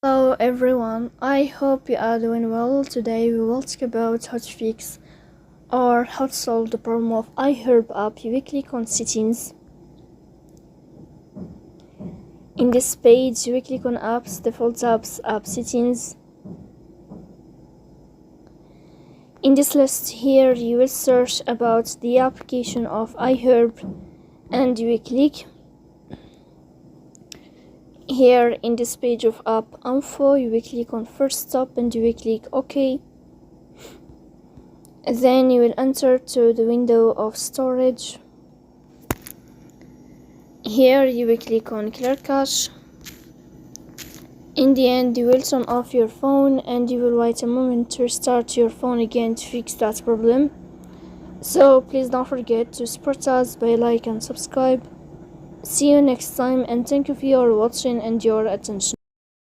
Hello everyone, I hope you are doing well. Today we will talk about how to fix or how to solve the problem of iHerb app. You will click on settings. In this page you will click on apps, default apps, app settings. In this list here you will search about the application of iHerb and you will click. Here in this page of app info you will click on first stop and you will click OK. Then you will enter to the window of storage. Here you will click on clear cache. In the end you will turn off your phone and you will wait a moment to restart your phone again to fix that problem. So please don't forget to support us by like and subscribe. See you next time and thank you for your watching and your attention.